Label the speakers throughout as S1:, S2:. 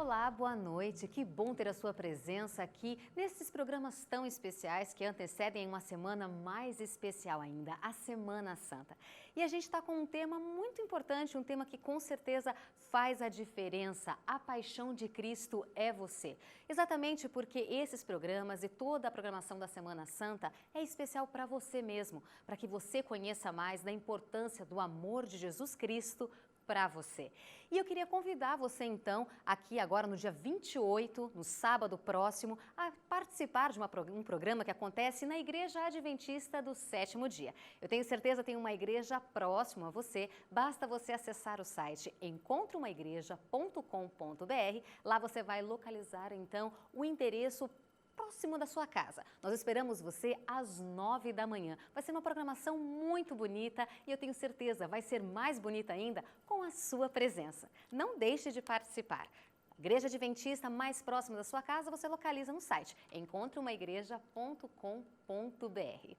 S1: Olá, boa noite. Que bom ter a sua presença aqui nesses programas tão especiais que antecedem uma semana mais especial ainda, a Semana Santa. E a gente está com um tema muito importante, um tema que com certeza faz a diferença. A paixão de Cristo é você. Exatamente porque esses programas e toda a programação da Semana Santa é especial para você mesmo, para que você conheça mais da importância do amor de Jesus Cristo para você. E eu queria convidar você então, aqui agora no dia 28, no sábado próximo, a participar de um programa que acontece na Igreja Adventista do Sétimo Dia. Eu tenho certeza que tem uma igreja próxima a você, basta você acessar o site encontromaigreja.com.br, lá você vai localizar então o endereço próximo da sua casa. Nós esperamos você às 9 da manhã. Vai ser uma programação muito bonita e eu tenho certeza vai ser mais bonita ainda com a sua presença. Não deixe de participar. A Igreja Adventista mais próxima da sua casa você localiza no site encontromaigreja.com.br.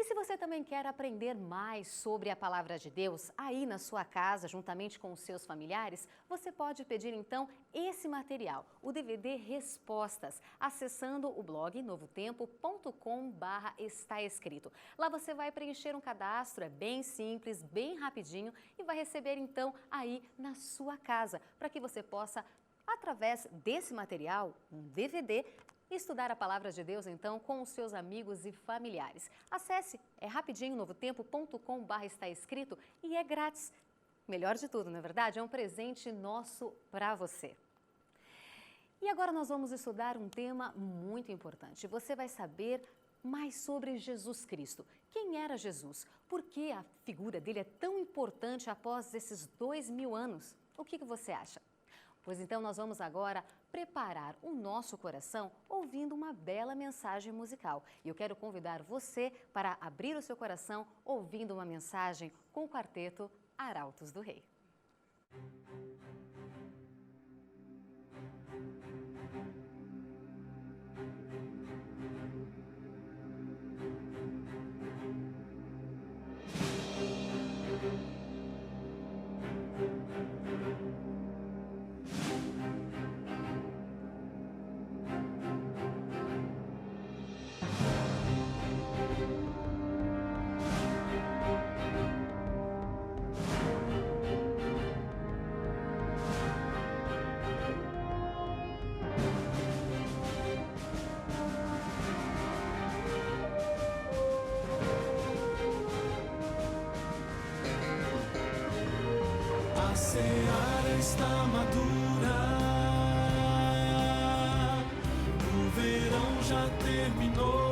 S1: E se você também quer aprender mais sobre a Palavra de Deus aí na sua casa, juntamente com os seus familiares, você pode pedir então esse material, o DVD Respostas, acessando o blog novotempo.com/está escrito. Lá você vai preencher um cadastro, é bem simples, bem rapidinho e vai receber então aí na sua casa, para que você possa, através desse material, um DVD, estudar a Palavra de Deus, então, com os seus amigos e familiares. Acesse, é rapidinho, novotempo.com/está escrito e é grátis. Melhor de tudo, não é verdade? É um presente nosso para você. E agora nós vamos estudar um tema muito importante. Você vai saber mais sobre Jesus Cristo. Quem era Jesus? Por que a figura dele é tão importante após esses 2000 anos? O que você acha? Pois então nós vamos agora preparar o nosso coração ouvindo uma bela mensagem musical. E eu quero convidar você para abrir o seu coração ouvindo uma mensagem com o quarteto Arautos do Rei.
S2: A seara está madura, o verão já terminou.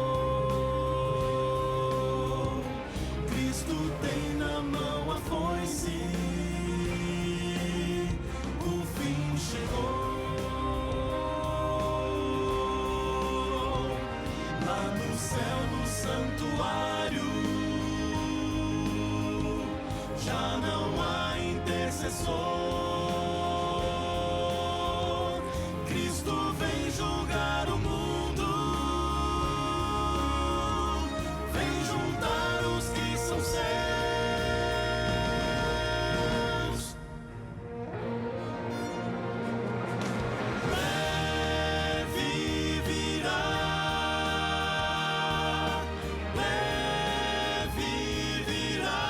S2: Cristo tem na mão a foice, o fim chegou. Lá no céu, no santuário, já não há intercessor. Cristo vem julgar o mundo, vem juntar os que são seus. Breve virá, breve virá.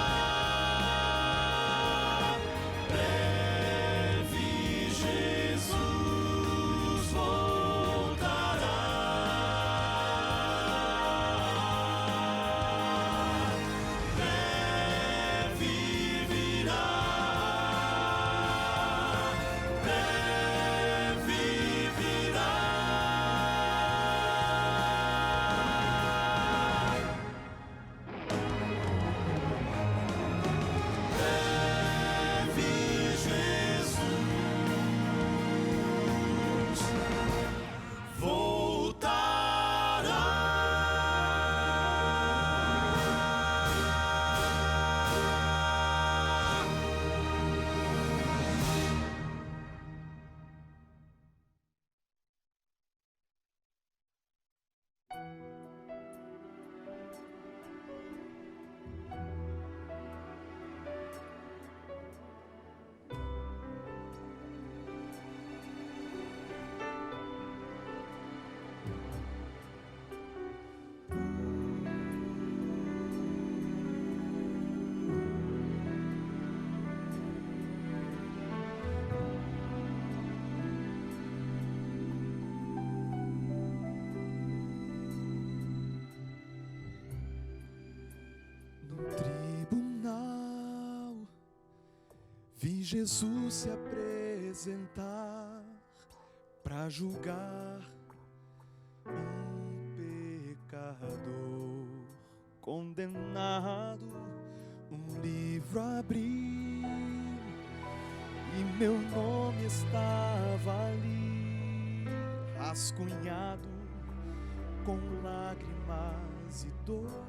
S2: Vi Jesus se apresentar para julgar um pecador condenado. Um livro abri e meu nome estava ali, rascunhado com lágrimas e dor.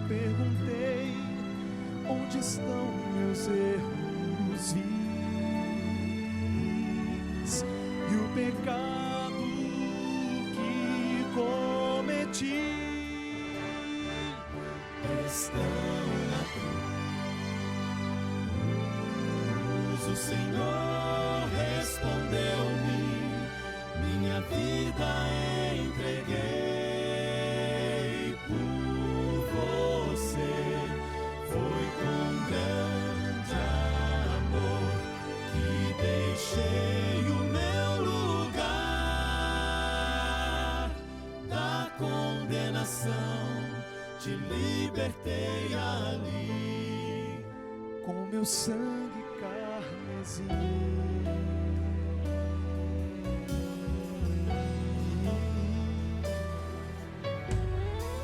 S2: Perguntei: onde estão meus erros vis e o pecado que cometi? Estão na cruz. O Senhor respondeu-me: minha vida entreguei por você. Foi com grande amor que deixei o meu lugar da condenação. Te libertei ali com meu sangue carmesim.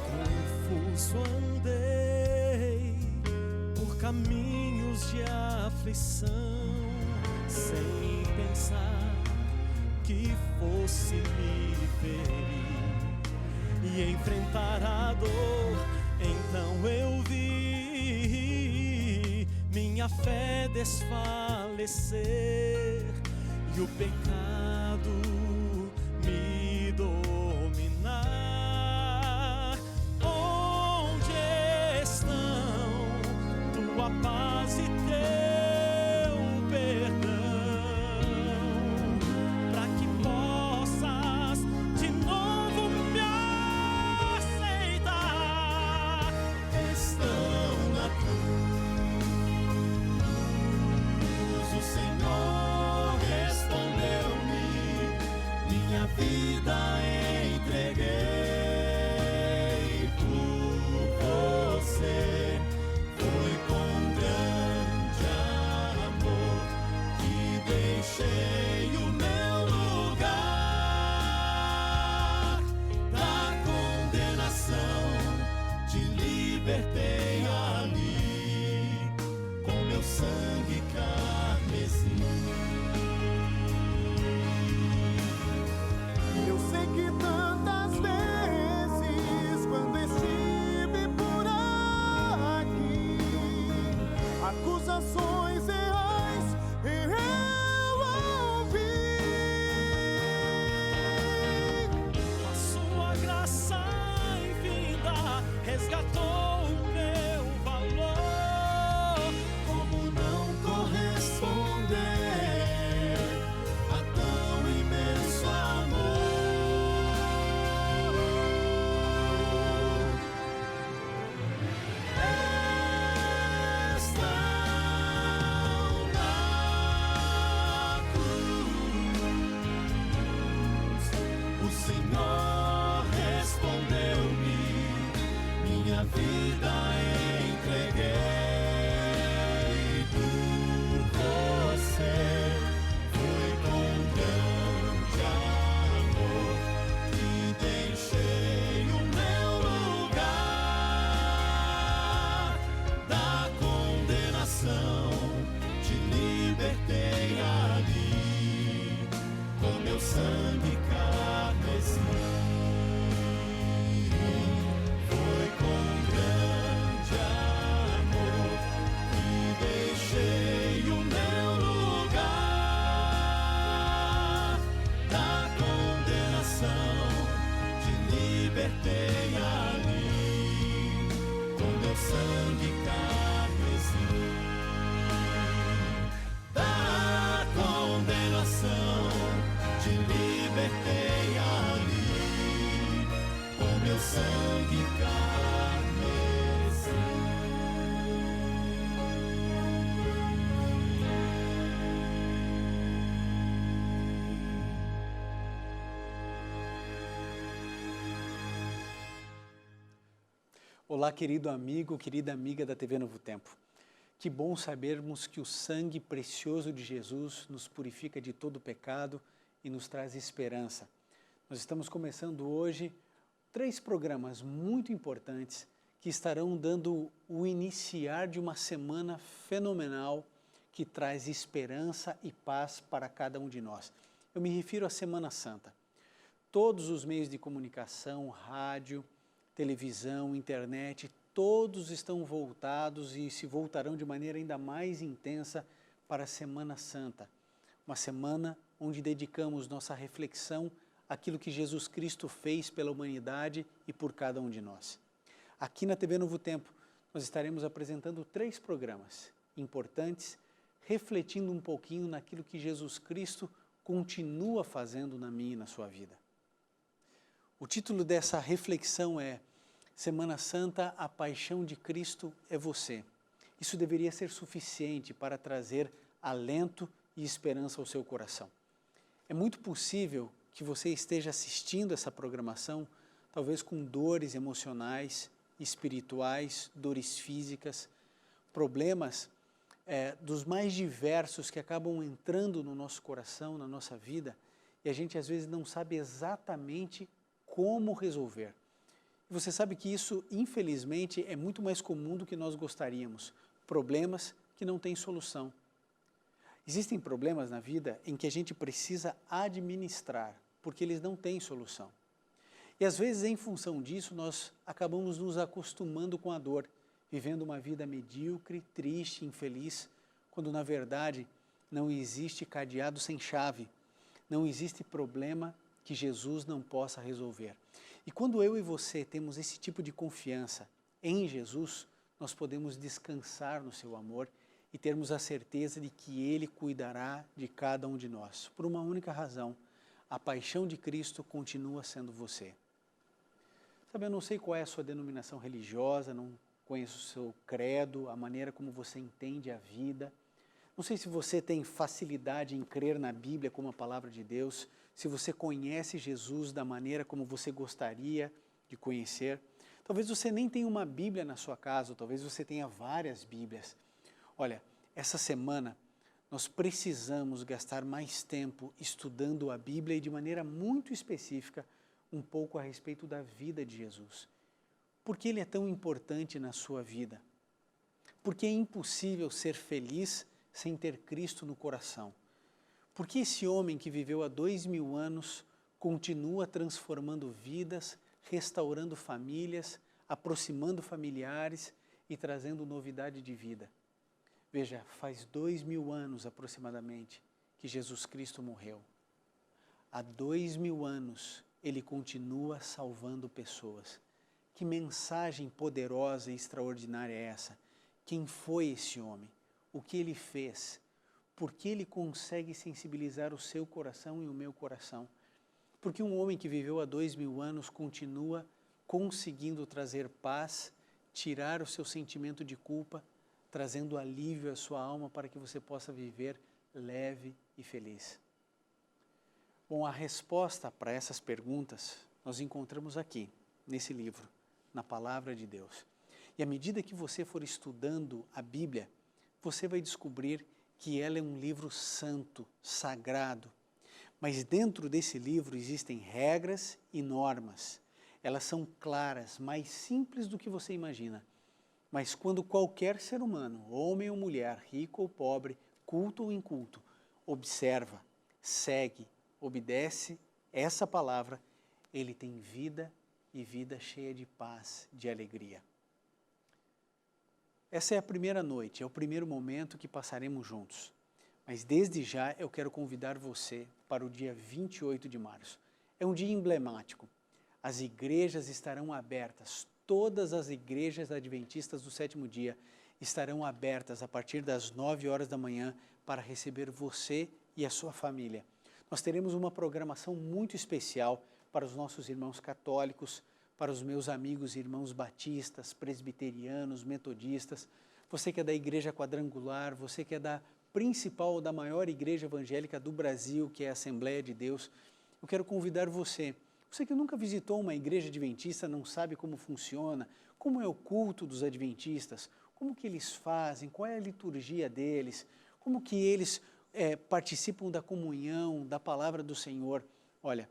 S2: Confuso andei por caminhos de aflição, sem pensar que fosse me ferir e enfrentar a dor. Então eu vi minha fé desfalecer e o pecado me dominar. Onde estão tua paz e teu perdão, para que possas de novo me aceitar? Estão na cruz. O Senhor respondeu-me: minha vida entreguei por você. Foi com grande amor que deixei o meu lugar da condenação. Te libertei ali com meu sangue carmesim. Eu sei que tantas vezes, quando estive por aqui, acusações reais eu ouvi. A sua graça infinita resgatou o meu valor. Como não corresponder a tão imenso amor? Estão na cruz. O Senhor respondeu-me: minha vida entreguei por você. Foi com grande amor que deixei o meu lugar da condenação. Te libertei ali com meu sangue carmesim. Foi com grande amor que deixei o meu lugar da condenação. Te libertei ali com meu sangue carmesim. Da condenação te libertei ali com meu sangue carmesim.
S3: Olá, querido amigo, querida amiga da TV Novo Tempo. Que bom sabermos que o sangue precioso de Jesus nos purifica de todo pecado e nos traz esperança. Nós estamos começando hoje 3 programas muito importantes que estarão dando o iniciar de uma semana fenomenal que traz esperança e paz para cada um de nós. Eu me refiro à Semana Santa. Todos os meios de comunicação, rádio, televisão, internet, todos estão voltados e se voltarão de maneira ainda mais intensa para a Semana Santa. Uma semana onde dedicamos nossa reflexão àquilo que Jesus Cristo fez pela humanidade e por cada um de nós. Aqui na TV Novo Tempo, nós estaremos apresentando 3 programas importantes, refletindo um pouquinho naquilo que Jesus Cristo continua fazendo na minha e na sua vida. O título dessa reflexão é Semana Santa, a paixão de Cristo é você. Isso deveria ser suficiente para trazer alento e esperança ao seu coração. É muito possível que você esteja assistindo essa programação, talvez com dores emocionais, espirituais, dores físicas, problemas dos mais diversos que acabam entrando no nosso coração, na nossa vida, e a gente às vezes não sabe exatamente como resolver. Você sabe que isso, infelizmente, é muito mais comum do que nós gostaríamos. Problemas que não têm solução. Existem problemas na vida em que a gente precisa administrar, porque eles não têm solução. E às vezes, em função disso, nós acabamos nos acostumando com a dor, vivendo uma vida medíocre, triste, infeliz, quando na verdade não existe cadeado sem chave, não existe problema que Jesus não possa resolver. E quando eu e você temos esse tipo de confiança em Jesus, nós podemos descansar no seu amor e termos a certeza de que Ele cuidará de cada um de nós. Por uma única razão, a paixão de Cristo continua sendo você. Sabe, eu não sei qual é a sua denominação religiosa, não conheço o seu credo, a maneira como você entende a vida. Não sei se você tem facilidade em crer na Bíblia como a palavra de Deus, se você conhece Jesus da maneira como você gostaria de conhecer. Talvez você nem tenha uma Bíblia na sua casa, ou talvez você tenha várias Bíblias. Olha, essa semana nós precisamos gastar mais tempo estudando a Bíblia e de maneira muito específica um pouco a respeito da vida de Jesus. Por que ele é tão importante na sua vida? Porque é impossível ser feliz sem ter Cristo no coração. Porque esse homem que viveu há 2000 anos continua transformando vidas, restaurando famílias, aproximando familiares e trazendo novidade de vida. Veja, faz 2000 anos aproximadamente que Jesus Cristo morreu. Há 2000 anos ele continua salvando pessoas. Que mensagem poderosa e extraordinária é essa? Quem foi esse homem? O que ele fez? Por que ele consegue sensibilizar o seu coração e o meu coração? Porque um homem que viveu há 2000 anos continua conseguindo trazer paz, tirar o seu sentimento de culpa, trazendo alívio à sua alma para que você possa viver leve e feliz. Bom, a resposta para essas perguntas nós encontramos aqui, nesse livro, na Palavra de Deus. E à medida que você for estudando a Bíblia, você vai descobrir que ela é um livro santo, sagrado. Mas dentro desse livro existem regras e normas. Elas são claras, mais simples do que você imagina. Mas quando qualquer ser humano, homem ou mulher, rico ou pobre, culto ou inculto, observa, segue, obedece essa palavra, ele tem vida e vida cheia de paz, de alegria. Essa é a primeira noite, é o primeiro momento que passaremos juntos. Mas desde já eu quero convidar você para o dia 28 de março. É um dia emblemático. As igrejas estarão abertas, todas as igrejas adventistas do 7º dia estarão abertas a partir das 9 horas da manhã para receber você e a sua família. Nós teremos uma programação muito especial para os nossos irmãos católicos, para os meus amigos e irmãos batistas, presbiterianos, metodistas, você que é da Igreja Quadrangular, você que é da principal ou da maior igreja evangélica do Brasil, que é a Assembleia de Deus, eu quero convidar você que nunca visitou uma igreja adventista, não sabe como funciona, como é o culto dos adventistas, como que eles fazem, qual é a liturgia deles, como que eles participam da comunhão, da palavra do Senhor. Olha,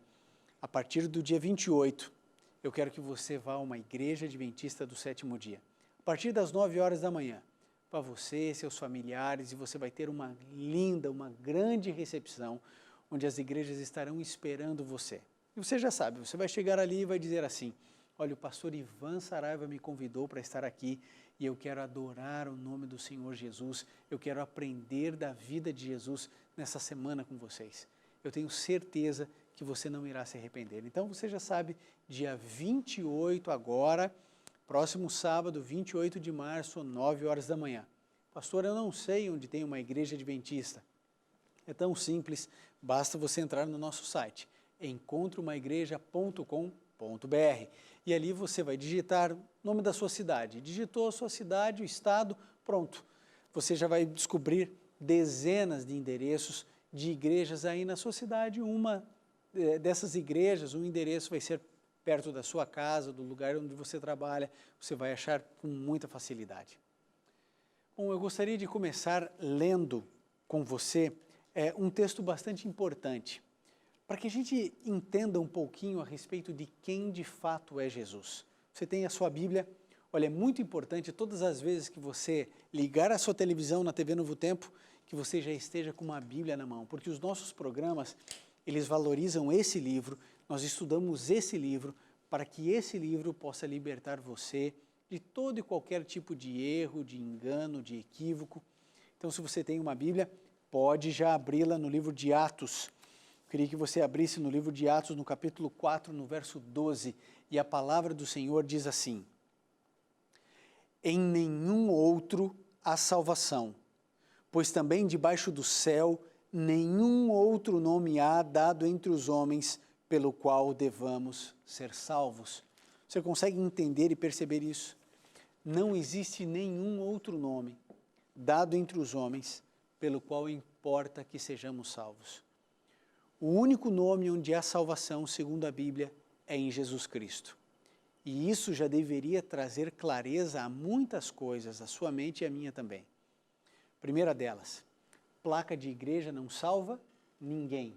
S3: a partir do dia 28, eu quero que você vá a uma igreja adventista do sétimo dia. A partir das 9 horas da manhã, para você, seus familiares, e você vai ter uma linda, uma grande recepção, onde as igrejas estarão esperando você. E você já sabe, você vai chegar ali e vai dizer assim: olha, o pastor Ivan Saraiva me convidou para estar aqui e eu quero adorar o nome do Senhor Jesus, eu quero aprender da vida de Jesus nessa semana com vocês. Eu tenho certeza que você não irá se arrepender. Então você já sabe, dia 28 agora, próximo sábado, 28 de março, 9 horas da manhã. Pastor, eu não sei onde tem uma igreja adventista. É tão simples, basta você entrar no nosso site, encontreumaigreja.com.br, e ali você vai digitar o nome da sua cidade. Digitou a sua cidade, o estado, pronto. Você já vai descobrir dezenas de endereços de igrejas aí na sua cidade. Uma dessas igrejas, um endereço vai ser perto da sua casa, do lugar onde você trabalha, você vai achar com muita facilidade. Bom, eu gostaria de começar lendo com você um texto bastante importante, para que a gente entenda um pouquinho a respeito de quem de fato é Jesus. Você tem a sua Bíblia? Olha, é muito importante todas as vezes que você ligar a sua televisão na TV Novo Tempo, que você já esteja com uma Bíblia na mão, porque os nossos programas, eles valorizam esse livro, nós estudamos esse livro, para que esse livro possa libertar você de todo e qualquer tipo de erro, de engano, de equívoco. Então, se você tem uma Bíblia, pode já abri-la no livro de Atos. Eu queria que você abrisse no livro de Atos, no capítulo 4, no verso 12, e a palavra do Senhor diz assim: em nenhum outro há salvação, pois também debaixo do céu nenhum outro nome há dado entre os homens pelo qual devamos ser salvos. Você consegue entender e perceber isso? Não existe nenhum outro nome dado entre os homens pelo qual importa que sejamos salvos. O único nome onde há salvação, segundo a Bíblia, é em Jesus Cristo. E isso já deveria trazer clareza a muitas coisas, a sua mente e a minha também. Primeira delas, placa de igreja não salva ninguém.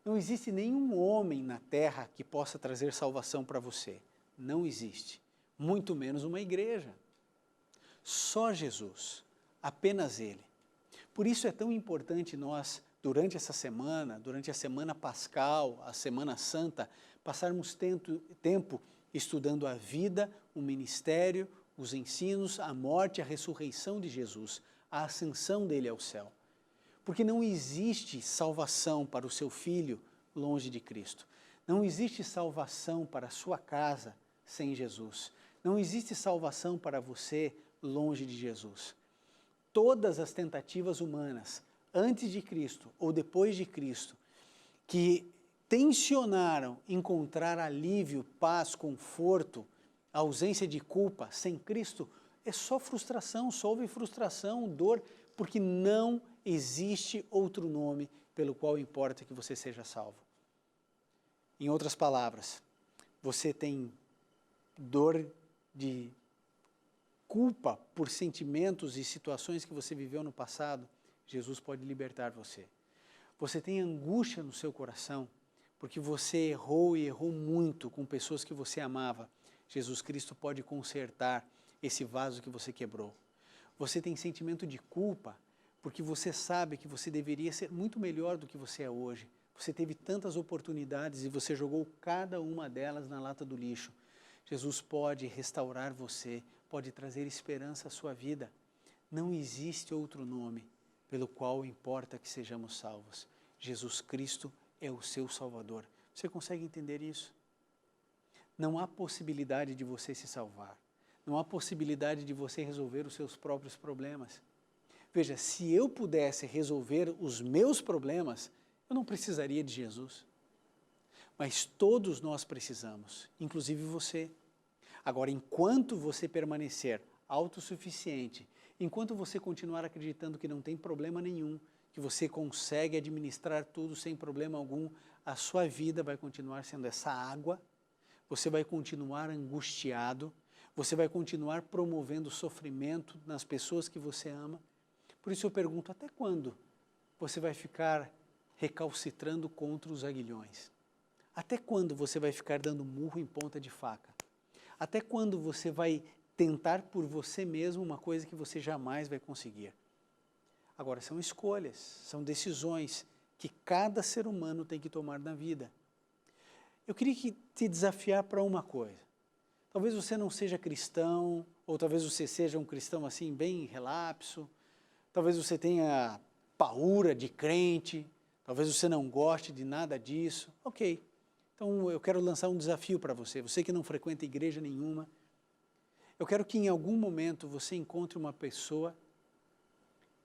S3: Não existe nenhum homem na terra que possa trazer salvação para você. Não existe. Muito menos uma igreja. Só Jesus, apenas Ele. Por isso é tão importante nós, durante essa semana, durante a Semana Pascal, a Semana Santa, passarmos tempo estudando a vida, o ministério, os ensinos, a morte, a ressurreição de Jesus, a ascensão dele ao céu. Porque não existe salvação para o seu filho longe de Cristo. Não existe salvação para a sua casa sem Jesus. Não existe salvação para você longe de Jesus. Todas as tentativas humanas, antes de Cristo ou depois de Cristo, que tensionaram encontrar alívio, paz, conforto, ausência de culpa sem Cristo, é só frustração, só houve frustração, dor, porque não existe outro nome pelo qual importa que você seja salvo. Em outras palavras, você tem dor de culpa por sentimentos e situações que você viveu no passado, Jesus pode libertar você. Você tem angústia no seu coração, porque você errou e errou muito com pessoas que você amava. Jesus Cristo pode consertar esse vaso que você quebrou. Você tem sentimento de culpa, porque você sabe que você deveria ser muito melhor do que você é hoje. Você teve tantas oportunidades e você jogou cada uma delas na lata do lixo. Jesus pode restaurar você, pode trazer esperança à sua vida. Não existe outro nome pelo qual importa que sejamos salvos. Jesus Cristo é o seu Salvador. Você consegue entender isso? Não há possibilidade de você se salvar. Não há possibilidade de você resolver os seus próprios problemas. Veja, se eu pudesse resolver os meus problemas, eu não precisaria de Jesus. Mas todos nós precisamos, inclusive você. Agora, enquanto você permanecer autossuficiente, enquanto você continuar acreditando que não tem problema nenhum, que você consegue administrar tudo sem problema algum, a sua vida vai continuar sendo essa água, você vai continuar angustiado, Você vai continuar promovendo sofrimento nas pessoas que você ama. Por isso eu pergunto, até quando você vai ficar recalcitrando contra os aguilhões? Até quando você vai ficar dando murro em ponta de faca? Até quando você vai tentar por você mesmo uma coisa que você jamais vai conseguir? Agora, são escolhas, são decisões que cada ser humano tem que tomar na vida. Eu queria te desafiar para uma coisa. Talvez você não seja cristão, ou talvez você seja um cristão assim bem relapso, talvez você tenha paura de crente, talvez você não goste de nada disso. Ok, então eu quero lançar um desafio para você, você que não frequenta igreja nenhuma. Eu quero que em algum momento você encontre uma pessoa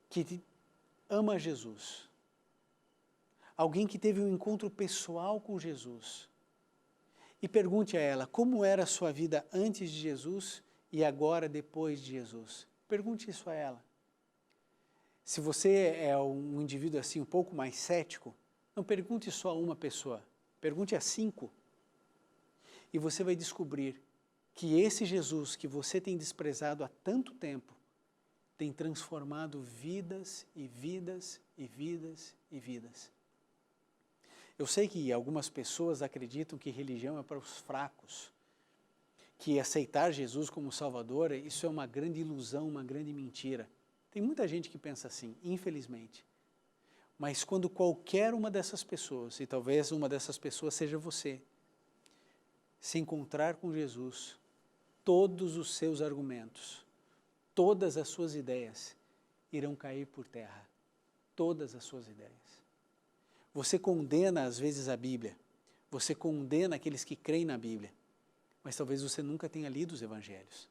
S3: que ama Jesus. Alguém que teve um encontro pessoal com Jesus. E pergunte a ela como era a sua vida antes de Jesus e agora depois de Jesus. Pergunte isso a ela. Se você é um indivíduo assim um pouco mais cético, não pergunte só a uma pessoa, pergunte a 5. E você vai descobrir que esse Jesus que você tem desprezado há tanto tempo, tem transformado vidas e vidas e vidas e vidas. Eu sei que algumas pessoas acreditam que religião é para os fracos, que aceitar Jesus como Salvador, isso é uma grande ilusão, uma grande mentira. Tem muita gente que pensa assim, infelizmente. Mas quando qualquer uma dessas pessoas, e talvez uma dessas pessoas seja você, se encontrar com Jesus, todos os seus argumentos, todas as suas ideias irão cair por terra. Todas as suas ideias. Você condena às vezes a Bíblia, você condena aqueles que creem na Bíblia, mas talvez você nunca tenha lido os Evangelhos.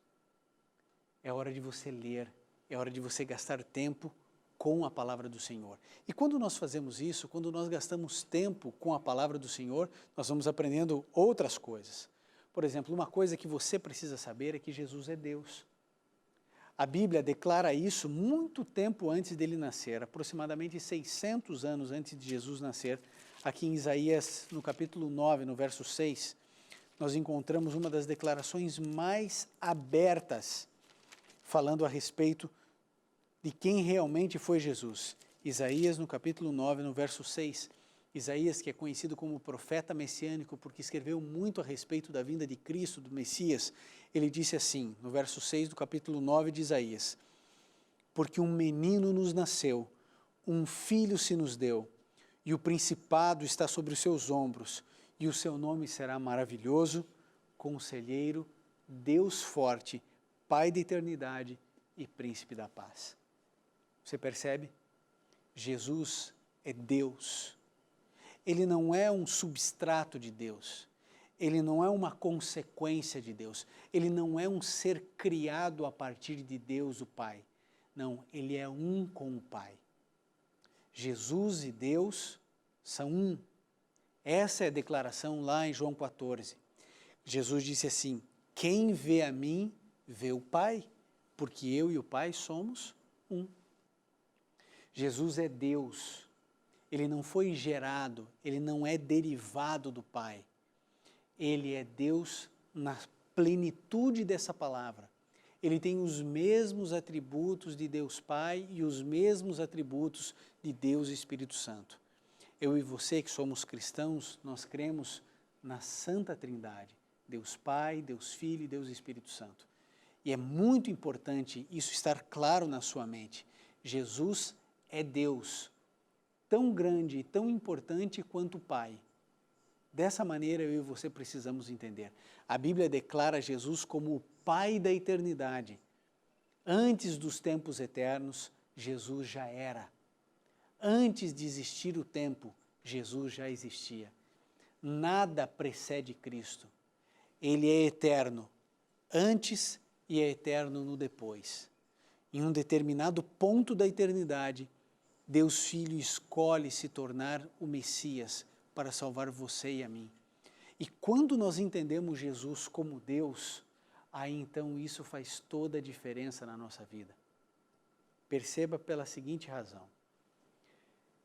S3: É hora de você ler, é hora de você gastar tempo com a palavra do Senhor. E quando nós fazemos isso, quando nós gastamos tempo com a palavra do Senhor, nós vamos aprendendo outras coisas. Por exemplo, uma coisa que você precisa saber é que Jesus é Deus. A Bíblia declara isso muito tempo antes dele nascer, aproximadamente 600 anos antes de Jesus nascer. Aqui em Isaías, no capítulo 9, no verso 6, nós encontramos uma das declarações mais abertas, falando a respeito de quem realmente foi Jesus. Isaías, no capítulo 9, no verso 6, Isaías, que é conhecido como profeta messiânico, porque escreveu muito a respeito da vinda de Cristo, do Messias, ele disse assim, no verso 6 do capítulo 9 de Isaías, porque um menino nos nasceu, um filho se nos deu, e o principado está sobre os seus ombros, e o seu nome será maravilhoso, conselheiro, Deus forte, Pai da eternidade e príncipe da paz. Você percebe? Jesus é Deus. Ele não é um substrato de Deus, ele não é uma consequência de Deus, ele não é um ser criado a partir de Deus, o Pai. Não, ele é um com o Pai. Jesus e Deus são um. Essa é a declaração lá em João 14. Jesus disse assim, quem vê a mim, vê o Pai, porque eu e o Pai somos um. Jesus é Deus. Ele não foi gerado, ele não é derivado do Pai. Ele é Deus na plenitude dessa palavra. Ele tem os mesmos atributos de Deus Pai e os mesmos atributos de Deus Espírito Santo. Eu e você que somos cristãos, nós cremos na Santa Trindade, Deus Pai, Deus Filho e Deus Espírito Santo. E é muito importante isso estar claro na sua mente. Jesus é Deus, tão grande e tão importante quanto o Pai. Dessa maneira eu e você precisamos entender. A Bíblia declara Jesus como o Pai da eternidade. Antes dos tempos eternos, Jesus já era. Antes de existir o tempo, Jesus já existia. Nada precede Cristo. Ele é eterno antes e é eterno no depois. Em um determinado ponto da eternidade, Deus Filho escolhe se tornar o Messias para salvar você e a mim. E quando nós entendemos Jesus como Deus, aí então isso faz toda a diferença na nossa vida. Perceba pela seguinte razão.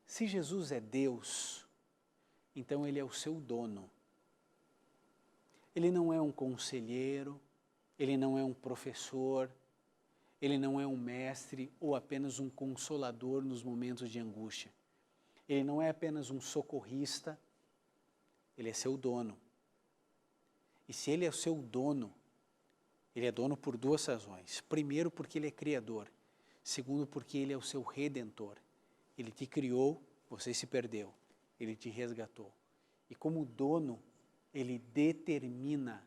S3: Se Jesus é Deus, então Ele é o seu dono. Ele não é um conselheiro, Ele não é um professor, ele não é um mestre ou apenas um consolador nos momentos de angústia. Ele não é apenas um socorrista, ele é seu dono. E se ele é o seu dono, ele é dono por duas razões. Primeiro, porque ele é criador. Segundo, porque ele é o seu redentor. Ele te criou, você se perdeu. Ele te resgatou. E como dono, ele determina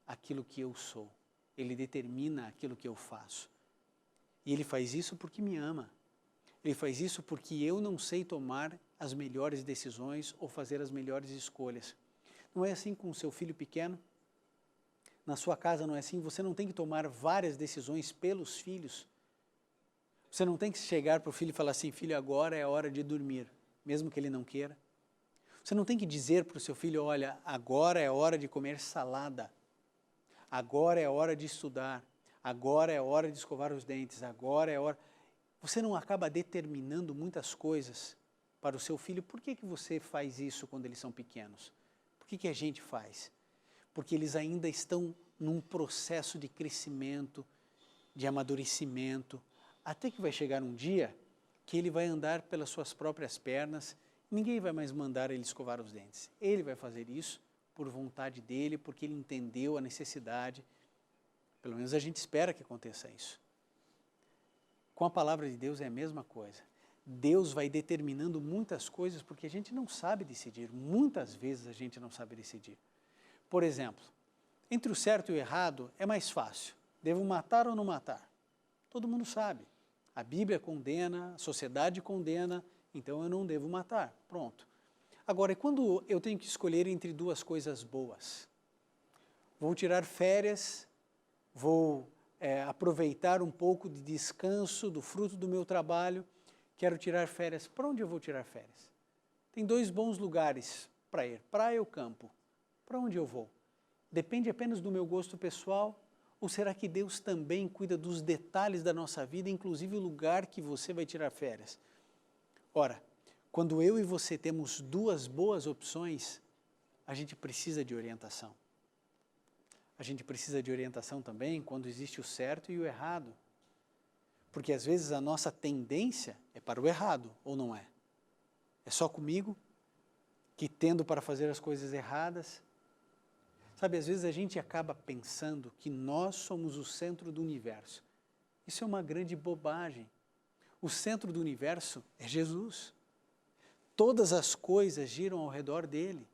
S3: aquilo que eu sou. Ele determina aquilo que eu faço. E ele faz isso porque me ama. Ele faz isso porque eu não sei tomar as melhores decisões ou fazer as melhores escolhas. Não é assim com o seu filho pequeno? Na sua casa não é assim? Você não tem que tomar várias decisões pelos filhos. Você não tem que chegar para o filho e falar assim, filho, agora é a hora de dormir, mesmo que ele não queira. Você não tem que dizer para o seu filho, olha, agora é hora de comer salada. Agora é hora de estudar. Agora é hora de escovar os dentes. Agora é hora... Você não acaba determinando muitas coisas para o seu filho. Por que você faz isso quando eles são pequenos? Por que a gente faz? Porque eles ainda estão num processo de crescimento, de amadurecimento, até que vai chegar um dia que ele vai andar pelas suas próprias pernas, ninguém vai mais mandar ele escovar os dentes. Ele vai fazer isso por vontade dele, porque ele entendeu a necessidade. Pelo menos a gente espera que aconteça isso. Com a palavra de Deus é a mesma coisa. Deus vai determinando muitas coisas porque a gente não sabe decidir. Muitas vezes a gente não sabe decidir. Por exemplo, entre o certo e o errado é mais fácil. Devo matar ou não matar? Todo mundo sabe. A Bíblia condena, a sociedade condena, então eu não devo matar. Pronto. Agora, e quando eu tenho que escolher entre duas coisas boas? Vou tirar férias, vou aproveitar um pouco de descanso do fruto do meu trabalho, quero tirar férias. Para onde eu vou tirar férias? Tem dois bons lugares para ir, praia ou campo. Para onde eu vou? Depende apenas do meu gosto pessoal? Ou será que Deus também cuida dos detalhes da nossa vida, inclusive o lugar que você vai tirar férias? Ora, quando eu e você temos duas boas opções, a gente precisa de orientação. A gente precisa de orientação também quando existe o certo e o errado. Porque às vezes a nossa tendência é para o errado, ou não é? É só comigo que tendo para fazer as coisas erradas. Sabe, às vezes a gente acaba pensando que nós somos o centro do universo. Isso é uma grande bobagem. O centro do universo é Jesus. Todas as coisas giram ao redor dele.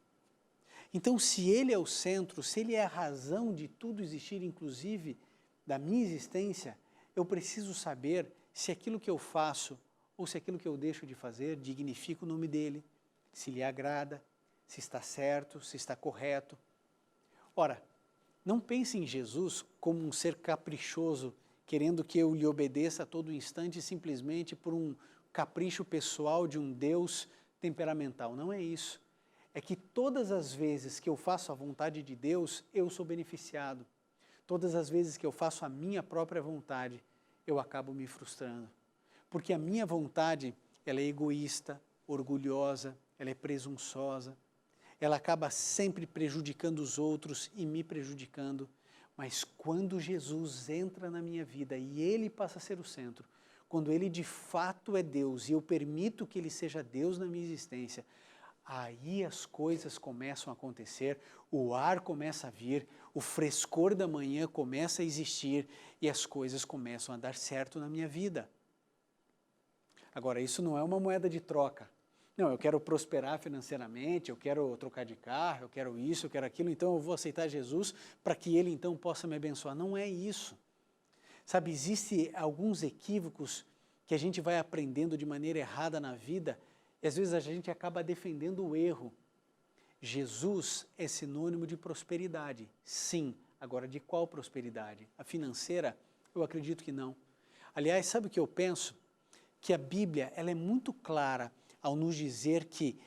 S3: Então, se ele é o centro, se ele é a razão de tudo existir, inclusive da minha existência, eu preciso saber se aquilo que eu faço ou se aquilo que eu deixo de fazer dignifica o nome dele, se lhe agrada, se está certo, se está correto. Ora, não pense em Jesus como um ser caprichoso, querendo que eu lhe obedeça a todo instante simplesmente por um capricho pessoal de um Deus temperamental. Não é isso. É que todas as vezes que eu faço a vontade de Deus, eu sou beneficiado. Todas as vezes que eu faço a minha própria vontade, eu acabo me frustrando. Porque a minha vontade, ela é egoísta, orgulhosa, ela é presunçosa, ela acaba sempre prejudicando os outros e me prejudicando. Mas quando Jesus entra na minha vida e ele passa a ser o centro, quando ele de fato é Deus e eu permito que ele seja Deus na minha existência, aí as coisas começam a acontecer, o ar começa a vir, o frescor da manhã começa a existir e as coisas começam a dar certo na minha vida. Agora, isso não é uma moeda de troca. Não, eu quero prosperar financeiramente, eu quero trocar de carro, eu quero isso, eu quero aquilo, então eu vou aceitar Jesus para que ele então possa me abençoar. Não é isso. Sabe, existem alguns equívocos que a gente vai aprendendo de maneira errada na vida e às vezes a gente acaba defendendo o erro. Jesus é sinônimo de prosperidade, sim. Agora, de qual prosperidade? A financeira? Eu acredito que não. Aliás, sabe o que eu penso? Que a Bíblia ela é muito clara ao nos dizer que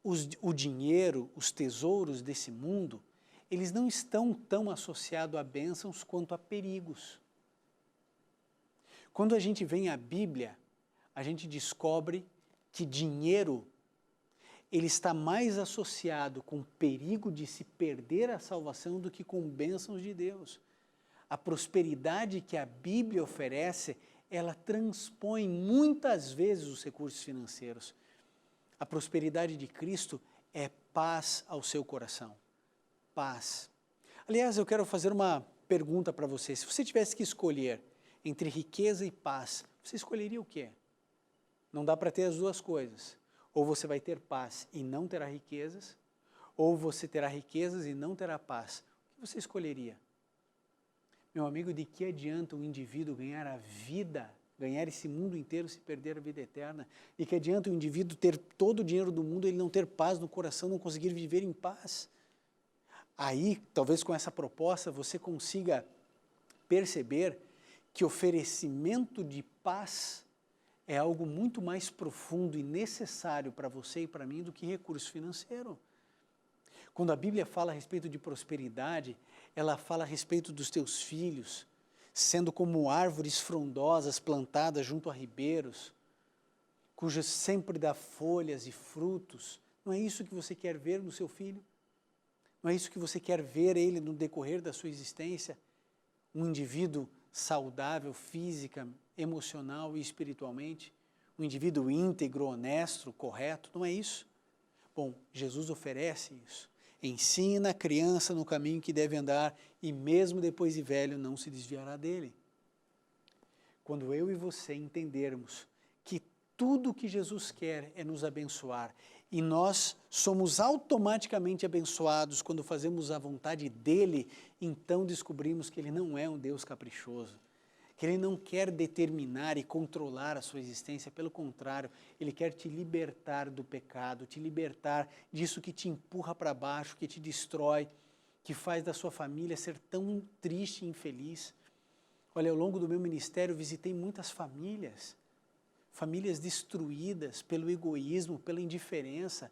S3: o dinheiro, os tesouros desse mundo, eles não estão tão associados a bênçãos quanto a perigos. Quando a gente vem à Bíblia, a gente descobre que dinheiro ele está mais associado com o perigo de se perder a salvação do que com bênçãos de Deus. a prosperidade que a Bíblia oferece, ela transpõe muitas vezes os recursos financeiros. A prosperidade de Cristo é paz ao seu coração. Paz. Aliás, eu quero fazer uma pergunta para você. Se você tivesse que escolher entre riqueza e paz, você escolheria o quê? Não dá para ter as duas coisas. Ou você vai ter paz e não terá riquezas, ou você terá riquezas e não terá paz. O que você escolheria? Meu amigo, de que adianta um indivíduo ganhar a vida, ganhar esse mundo inteiro se perder a vida eterna? De que adianta um indivíduo ter todo o dinheiro do mundo e ele não ter paz no coração, não conseguir viver em paz? Aí, talvez com essa proposta, você consiga perceber que oferecimento de paz é algo muito mais profundo e necessário para você e para mim do que recurso financeiro. Quando a Bíblia fala a respeito de prosperidade, ela fala a respeito dos teus filhos, sendo como árvores frondosas plantadas junto a ribeiros, cujas sempre dá folhas e frutos. Não é isso que você quer ver no seu filho? Não é isso que você quer ver ele no decorrer da sua existência? Um indivíduo saudável, física, emocional e espiritualmente? Um indivíduo íntegro, honesto, correto? Não é isso? Bom, Jesus oferece isso. Ensina a criança no caminho que deve andar e mesmo depois de velho não se desviará dele. Quando eu e você entendermos que tudo que Jesus quer é nos abençoar e nós somos automaticamente abençoados quando fazemos a vontade dele, então descobrimos que ele não é um Deus caprichoso, que ele não quer determinar e controlar a sua existência, pelo contrário, ele quer te libertar do pecado, te libertar disso que te empurra para baixo, que te destrói, que faz da sua família ser tão triste e infeliz. Olha, ao longo do meu ministério visitei muitas famílias destruídas pelo egoísmo, pela indiferença,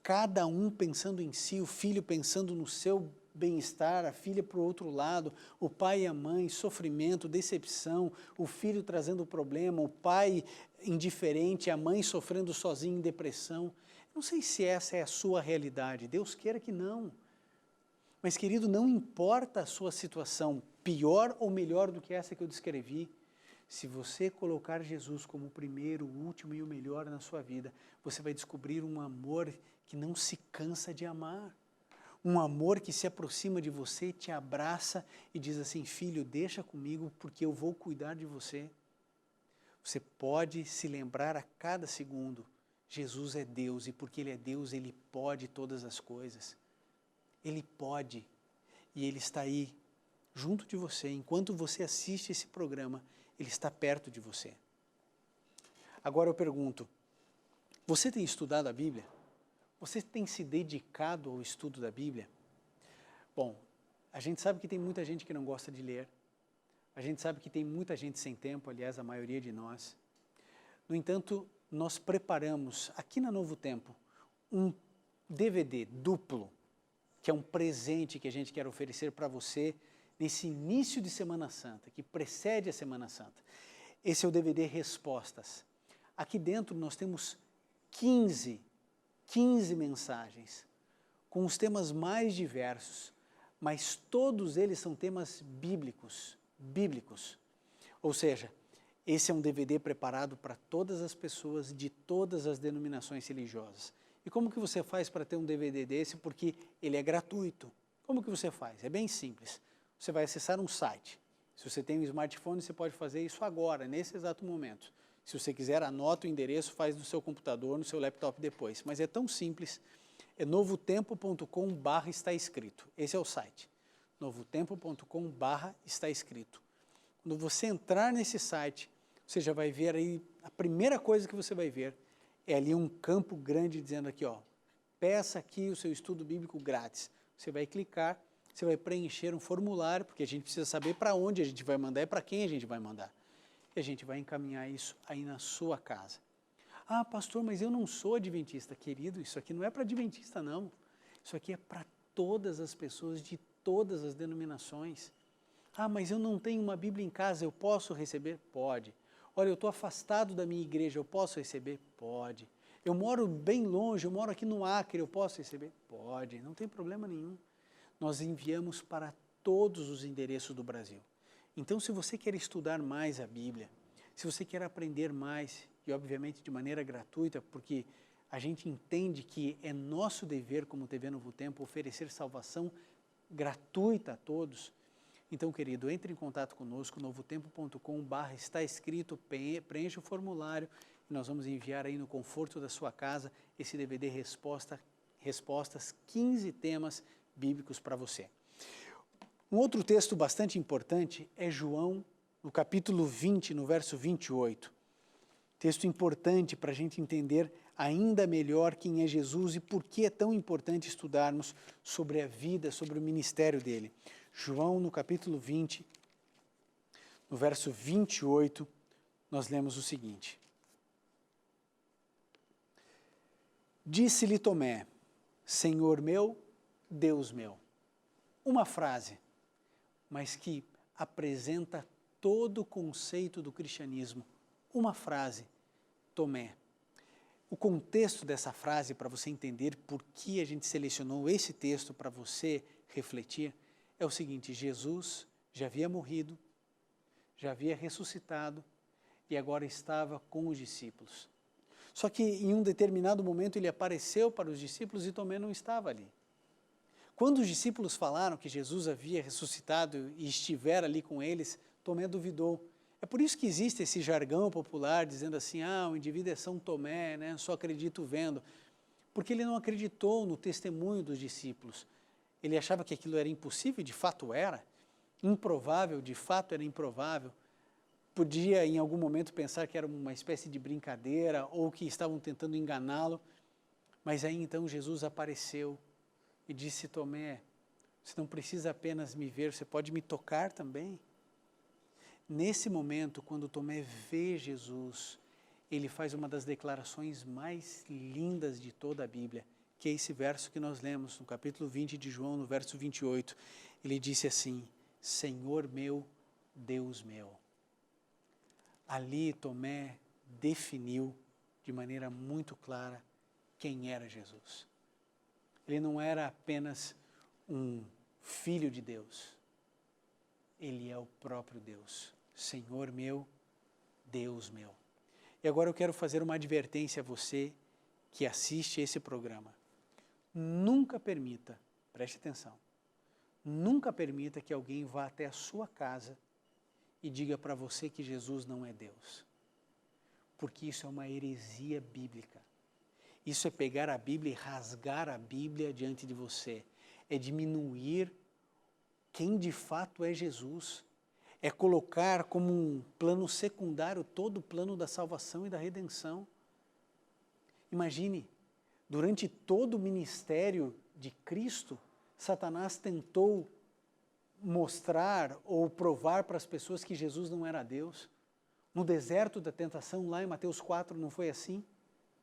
S3: cada um pensando em si, o filho pensando no seu bem-estar, a filha para o outro lado, o pai e a mãe, sofrimento, decepção, o filho trazendo problema, o pai indiferente, a mãe sofrendo sozinha em depressão. Não sei se essa é a sua realidade, Deus queira que não. Mas, querido, não importa a sua situação, pior ou melhor do que essa que eu descrevi, se você colocar Jesus como o primeiro, o último e o melhor na sua vida, você vai descobrir um amor que não se cansa de amar. Um amor que se aproxima de você, te abraça e diz assim: filho, deixa comigo porque eu vou cuidar de você. Você pode se lembrar a cada segundo, Jesus é Deus e porque Ele é Deus, Ele pode todas as coisas. Ele pode e Ele está aí junto de você. Enquanto você assiste esse programa, Ele está perto de você. Agora eu pergunto, você tem estudado a Bíblia? Você tem se dedicado ao estudo da Bíblia? Bom, a gente sabe que tem muita gente que não gosta de ler. A gente sabe que tem muita gente sem tempo, aliás, a maioria de nós. No entanto, nós preparamos aqui na Novo Tempo um DVD duplo, que é um presente que a gente quer oferecer para você nesse início de Semana Santa, que precede a Semana Santa. Esse é o DVD Respostas. Aqui dentro nós temos 15 mensagens, com os temas mais diversos, mas todos eles são temas bíblicos. Ou seja, esse é um DVD preparado para todas as pessoas de todas as denominações religiosas. E como que você faz para ter um DVD desse? Porque ele é gratuito. Como que você faz? É bem simples. Você vai acessar um site. Se você tem um smartphone, você pode fazer isso agora, nesse exato momento. Se você quiser, anota o endereço, faz no seu computador, no seu laptop depois. Mas é tão simples, é novotempo.com/está escrito. Esse é o site, novotempo.com/está escrito. Quando você entrar nesse site, você já vai ver aí, a primeira coisa que você vai ver é ali um campo grande dizendo aqui, ó, peça aqui o seu estudo bíblico grátis. Você vai clicar, você vai preencher um formulário, porque a gente precisa saber para onde a gente vai mandar e para quem a gente vai mandar. E a gente vai encaminhar isso aí na sua casa. Ah, pastor, mas eu não sou adventista. Querido, isso aqui não é para adventista, não. Isso aqui é para todas as pessoas de todas as denominações. Ah, mas eu não tenho uma Bíblia em casa, eu posso receber? Pode. Olha, eu estou afastado da minha igreja, eu posso receber? Pode. Eu moro bem longe, eu moro aqui no Acre, eu posso receber? Pode, não tem problema nenhum. Nós enviamos para todos os endereços do Brasil. Então, se você quer estudar mais a Bíblia, se você quer aprender mais, e obviamente de maneira gratuita, porque a gente entende que é nosso dever como TV Novo Tempo oferecer salvação gratuita a todos. Então, querido, entre em contato conosco, novotempo.com/está escrito, preencha o formulário e nós vamos enviar aí no conforto da sua casa esse DVD Respostas, 15 temas bíblicos para você. Um outro texto bastante importante é João, no capítulo 20, no verso 28. Texto importante para a gente entender ainda melhor quem é Jesus e por que é tão importante estudarmos sobre a vida, sobre o ministério dele. João, no capítulo 20, no verso 28, nós lemos o seguinte. Disse-lhe Tomé, Senhor meu, Deus meu. Uma frase, mas que apresenta todo o conceito do cristianismo. Uma frase, Tomé. O contexto dessa frase, para você entender por que a gente selecionou esse texto para você refletir, é o seguinte: Jesus já havia morrido, já havia ressuscitado e agora estava com os discípulos. Só que em um determinado momento ele apareceu para os discípulos e Tomé não estava ali. Quando os discípulos falaram que Jesus havia ressuscitado e estivera ali com eles, Tomé duvidou. É por isso que existe esse jargão popular dizendo assim, o indivíduo é São Tomé, né? Só acredito vendo. Porque ele não acreditou no testemunho dos discípulos. Ele achava que aquilo era impossível, de fato era. Improvável, de fato era improvável. Podia em algum momento pensar que era uma espécie de brincadeira ou que estavam tentando enganá-lo. Mas aí então Jesus apareceu e disse, Tomé, você não precisa apenas me ver, você pode me tocar também. Nesse momento, quando Tomé vê Jesus, ele faz uma das declarações mais lindas de toda a Bíblia, que é esse verso que nós lemos no capítulo 20 de João, no verso 28. Ele disse assim, Senhor meu, Deus meu. Ali Tomé definiu de maneira muito clara quem era Jesus. Ele não era apenas um filho de Deus, ele é o próprio Deus. Senhor meu, Deus meu. E agora eu quero fazer uma advertência a você que assiste esse programa. Nunca permita, preste atenção, nunca permita que alguém vá até a sua casa e diga para você que Jesus não é Deus. Porque isso é uma heresia bíblica. Isso é pegar a Bíblia e rasgar a Bíblia diante de você. É diminuir quem de fato é Jesus. É colocar como um plano secundário todo o plano da salvação e da redenção. Imagine, durante todo o ministério de Cristo, Satanás tentou mostrar ou provar para as pessoas que Jesus não era Deus. No deserto da tentação, lá em Mateus 4, não foi assim?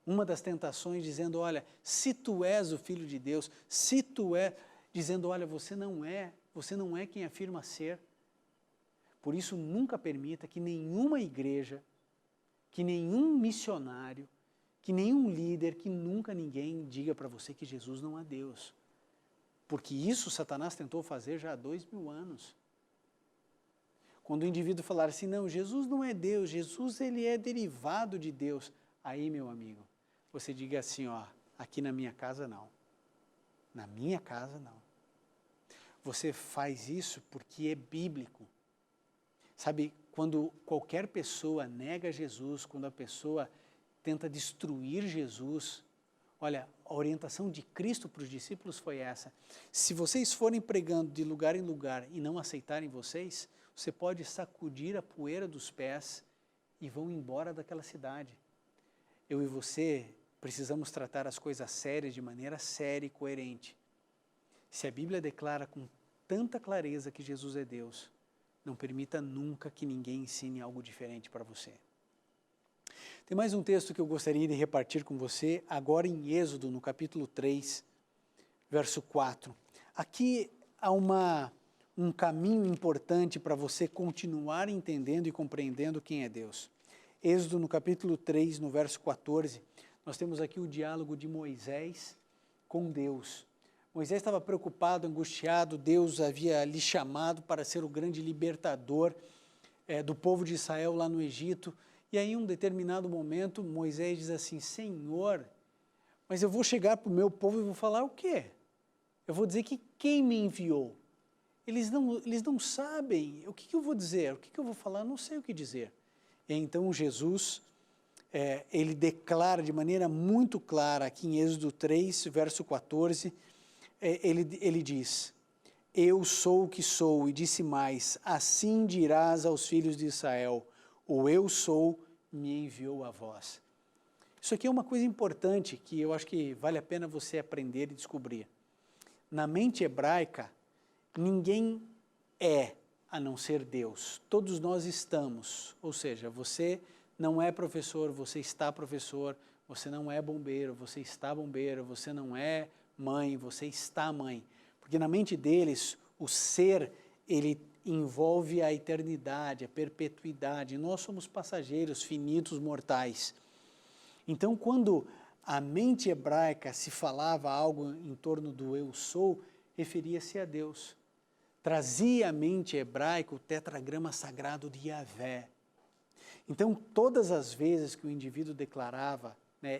S3: Uma das tentações dizendo, olha, se tu és o Filho de Deus, se tu é, dizendo, olha, você não é quem afirma ser. Por isso, nunca permita que nenhuma igreja, que nenhum missionário, que nenhum líder, que nunca ninguém diga para você que Jesus não é Deus. Porque isso Satanás tentou fazer já há 2000 anos. Quando o indivíduo falar assim, não, Jesus não é Deus, Jesus ele é derivado de Deus. Aí, meu amigo, você diga assim, aqui na minha casa não. Na minha casa não. Você faz isso porque é bíblico. Sabe, quando qualquer pessoa nega Jesus, quando a pessoa tenta destruir Jesus, olha, a orientação de Cristo para os discípulos foi essa. Se vocês forem pregando de lugar em lugar e não aceitarem vocês, você pode sacudir a poeira dos pés e vão embora daquela cidade. Eu e você precisamos tratar as coisas sérias de maneira séria e coerente. Se a Bíblia declara com tanta clareza que Jesus é Deus, não permita nunca que ninguém ensine algo diferente para você. Tem mais um texto que eu gostaria de repartir com você, agora em Êxodo, no capítulo 3, verso 4. Aqui há um caminho importante para você continuar entendendo e compreendendo quem é Deus. Êxodo, no capítulo 3, no verso 14, nós temos aqui o diálogo de Moisés com Deus. Moisés estava preocupado, angustiado, Deus havia lhe chamado para ser o grande libertador do povo de Israel lá no Egito. E aí, em um determinado momento, Moisés diz assim: Senhor, mas eu vou chegar para o meu povo e vou falar o quê? Eu vou dizer que quem me enviou? Eles não sabem. O que eu vou dizer? O que eu vou falar? Eu não sei o que dizer. E então Jesus, ele declara de maneira muito clara, aqui em Êxodo 3, verso 14, ele diz: Eu sou o que sou, e disse mais, assim dirás aos filhos de Israel, o eu sou me enviou a vós. Isso aqui é uma coisa importante que eu acho que vale a pena você aprender e descobrir. Na mente hebraica, ninguém é a não ser Deus. Todos nós estamos, ou seja, você não é professor, você está professor, você não é bombeiro, você está bombeiro, você não é mãe, você está mãe. Porque na mente deles, o ser, ele envolve a eternidade, a perpetuidade. Nós somos passageiros, finitos, mortais. Então, quando a mente hebraica se falava algo em torno do eu sou, referia-se a Deus. Trazia à mente hebraica o tetragrama sagrado de Yahvé. Então, todas as vezes que o indivíduo declarava,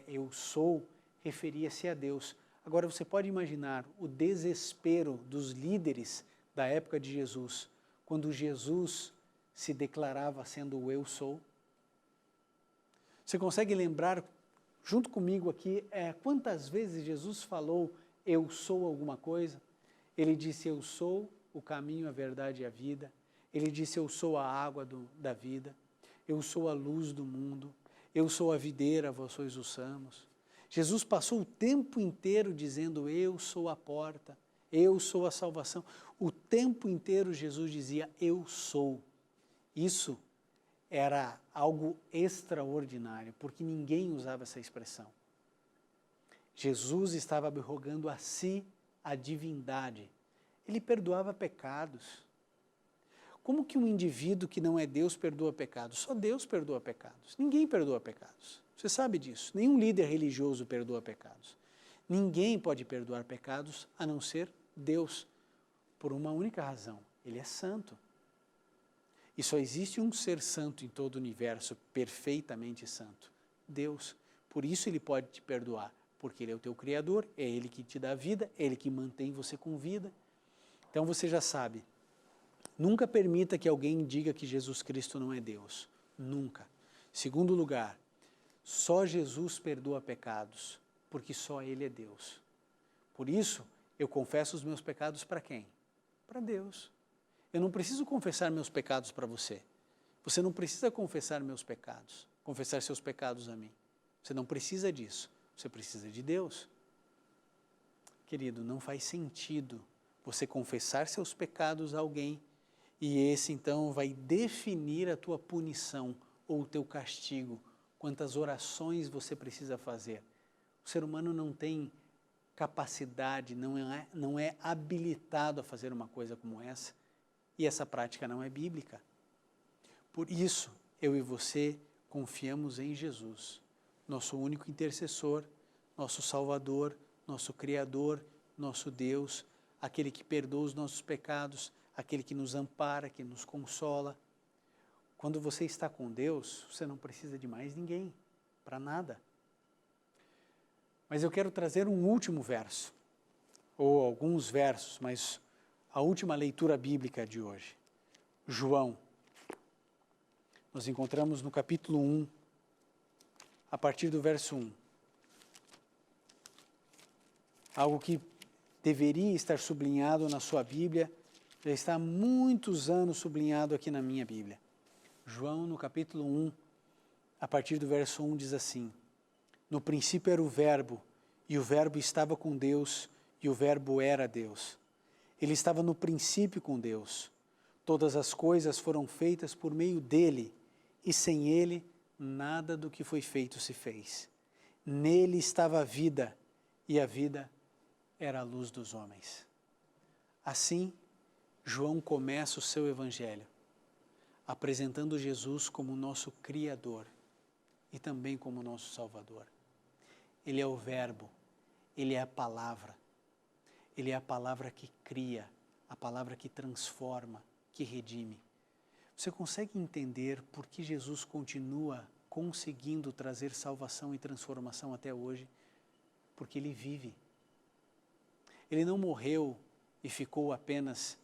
S3: eu sou, referia-se a Deus. Agora, você pode imaginar o desespero dos líderes da época de Jesus, quando Jesus se declarava sendo o eu sou? Você consegue lembrar, junto comigo aqui, quantas vezes Jesus falou eu sou alguma coisa? Ele disse eu sou o caminho, a verdade e a vida. Ele disse eu sou a água da vida. Eu sou a luz do mundo. Eu sou a videira, vós sois os ramos. Jesus passou o tempo inteiro dizendo eu sou a porta, eu sou a salvação. O tempo inteiro Jesus dizia eu sou. Isso era algo extraordinário, porque ninguém usava essa expressão. Jesus estava arrogando a si a divindade. Ele perdoava pecados. Como que um indivíduo que não é Deus perdoa pecados? Só Deus perdoa pecados. Ninguém perdoa pecados. Você sabe disso. Nenhum líder religioso perdoa pecados. Ninguém pode perdoar pecados a não ser Deus, por uma única razão. Ele é santo. E só existe um ser santo em todo o universo, perfeitamente santo, Deus. Por isso ele pode te perdoar, porque ele é o teu Criador, é ele que te dá vida, é ele que mantém você com vida. Então você já sabe, nunca permita que alguém diga que Jesus Cristo não é Deus, nunca. Segundo lugar, só Jesus perdoa pecados, porque só ele é Deus. Por isso, eu confesso os meus pecados para quem? Para Deus. Eu não preciso confessar meus pecados para você. Você não precisa confessar meus pecados, confessar seus pecados a mim. Você não precisa disso. Você precisa de Deus. Querido, não faz sentido você confessar seus pecados a alguém e esse então vai definir a tua punição ou o teu castigo, quantas orações você precisa fazer. O ser humano não tem capacidade, não é habilitado a fazer uma coisa como essa. E essa prática não é bíblica. Por isso, eu e você confiamos em Jesus, nosso único intercessor, nosso Salvador, nosso Criador, nosso Deus, aquele que perdoa os nossos pecados, aquele que nos ampara, que nos consola. Quando você está com Deus, você não precisa de mais ninguém, para nada. Mas eu quero trazer um último verso, ou alguns versos, mas a última leitura bíblica de hoje, João. Nós encontramos no capítulo 1, a partir do verso 1. Algo que deveria estar sublinhado na sua Bíblia, já está há muitos anos sublinhado aqui na minha Bíblia. João, no capítulo 1, a partir do verso 1, diz assim: No princípio era o Verbo, e o Verbo estava com Deus, e o Verbo era Deus. Ele estava no princípio com Deus. Todas as coisas foram feitas por meio dele, e sem ele, nada do que foi feito se fez. Nele estava a vida, e a vida era a luz dos homens. Assim, João começa o seu evangelho, apresentando Jesus como nosso Criador e também como nosso Salvador. Ele é o Verbo, ele é a palavra. Ele é a palavra que cria, a palavra que transforma, que redime. Você consegue entender por que Jesus continua conseguindo trazer salvação e transformação até hoje? Porque Ele vive. Ele não morreu e ficou apenas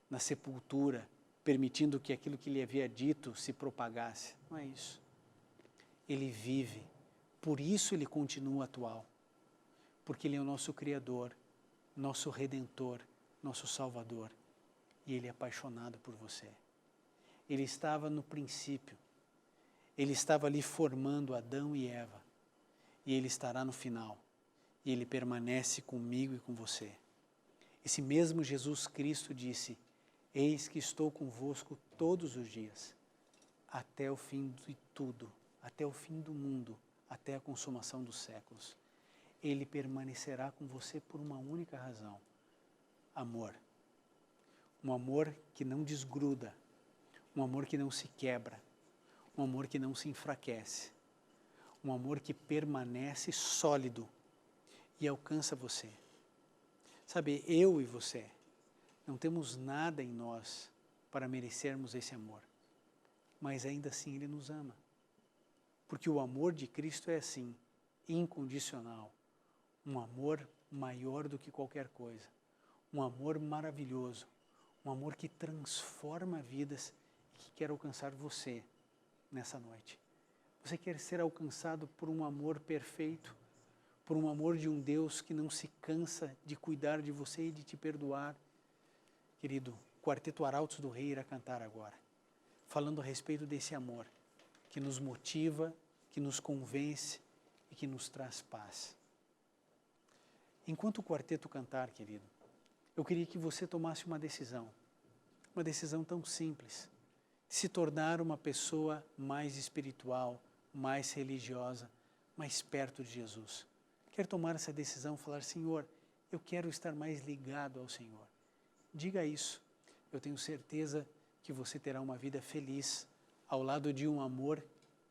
S3: na sepultura, permitindo que aquilo que Ele havia dito se propagasse. Não é isso. Ele vive. Por isso Ele continua atual. Porque Ele é o nosso Criador, nosso Redentor, nosso Salvador. E Ele é apaixonado por você. Ele estava no princípio. Ele estava ali formando Adão e Eva. E Ele estará no final. E Ele permanece comigo e com você. Esse mesmo Jesus Cristo disse: eis que estou convosco todos os dias, até o fim de tudo, até o fim do mundo, até a consumação dos séculos. Ele permanecerá com você por uma única razão: amor. Um amor que não desgruda, um amor que não se quebra, um amor que não se enfraquece, um amor que permanece sólido e alcança você. Sabe, eu e você não temos nada em nós para merecermos esse amor, mas ainda assim Ele nos ama. Porque o amor de Cristo é assim, incondicional, um amor maior do que qualquer coisa, um amor maravilhoso, um amor que transforma vidas e que quer alcançar você nessa noite. Você quer ser alcançado por um amor perfeito, por um amor de um Deus que não se cansa de cuidar de você e de te perdoar. Querido, o Quarteto Arautos do Rei irá cantar agora, falando a respeito desse amor que nos motiva, que nos convence e que nos traz paz. Enquanto o quarteto cantar, querido, eu queria que você tomasse uma decisão tão simples, de se tornar uma pessoa mais espiritual, mais religiosa, mais perto de Jesus. Quer tomar essa decisão, falar: Senhor, eu quero estar mais ligado ao Senhor. Diga isso. Eu tenho certeza que você terá uma vida feliz ao lado de um amor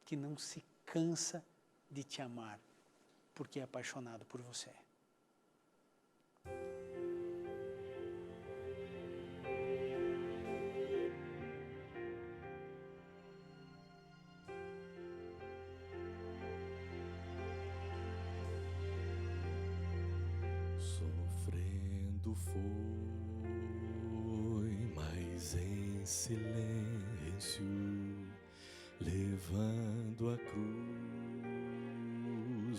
S3: que não se cansa de te amar, porque é apaixonado por você.
S2: Sofrendo foi, mas em silêncio, levando a cruz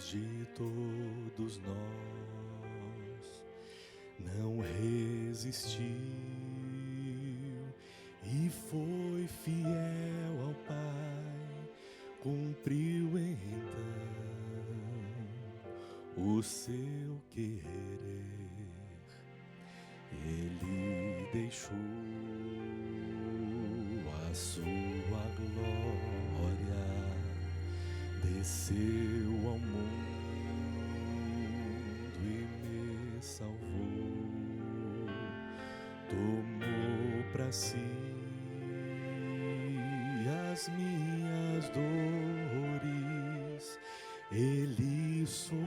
S2: de todos nós, não resistiu e foi fiel ao Pai, cumpriu então o seu querer. Ele deixou a sua glória, desceu ao mundo e me salvou, tomou para si as minhas dores. Ele sofreu,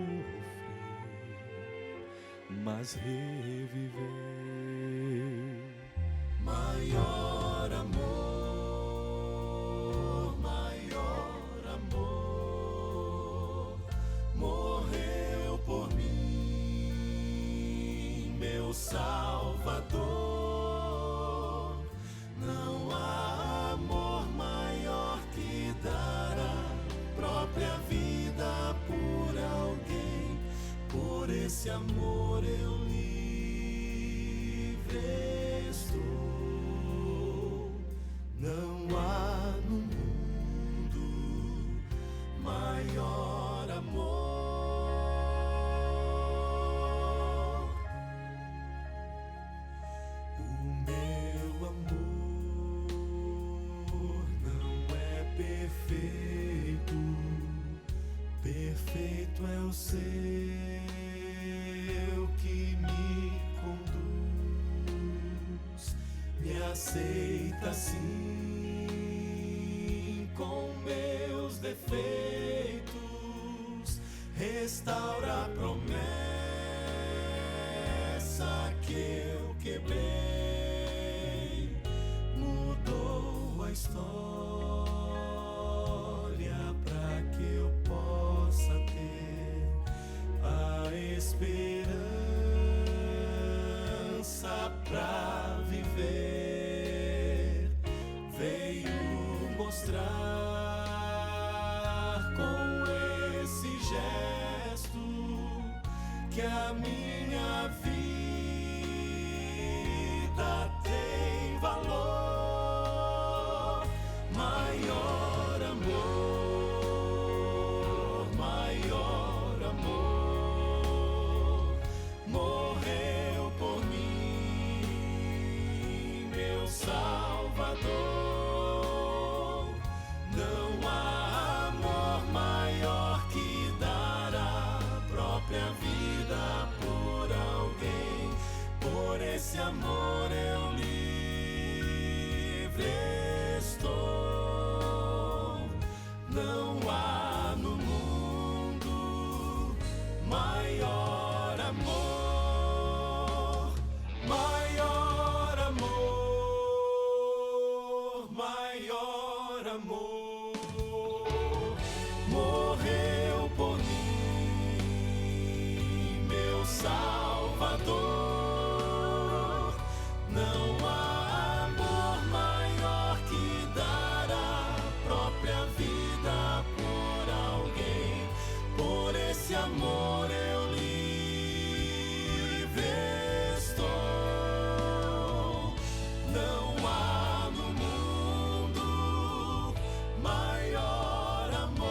S2: mas reviveu. Maior amor, morreu por mim, meu Salvador. Não há amor maior que dar a própria vida por alguém. Por esse amor eu livre estou. Não há no mundo maior amor. O meu amor não é perfeito, perfeito é o seu que me conduz, me aceita assim com meus defeitos, restaura a promessa que a minha vida tem valor. Maior amor, maior amor, morreu por mim, meu Salvador. Não há amor maior que dar a própria vida por alguém. Por esse amor eu livre estou. Não há no mundo maior amor, maior amor, maior amor. Morreu por mim, meu Salvador. Não há amor maior que dar a própria vida por alguém. Por esse amor eu livre estou. Não há no mundo maior amor.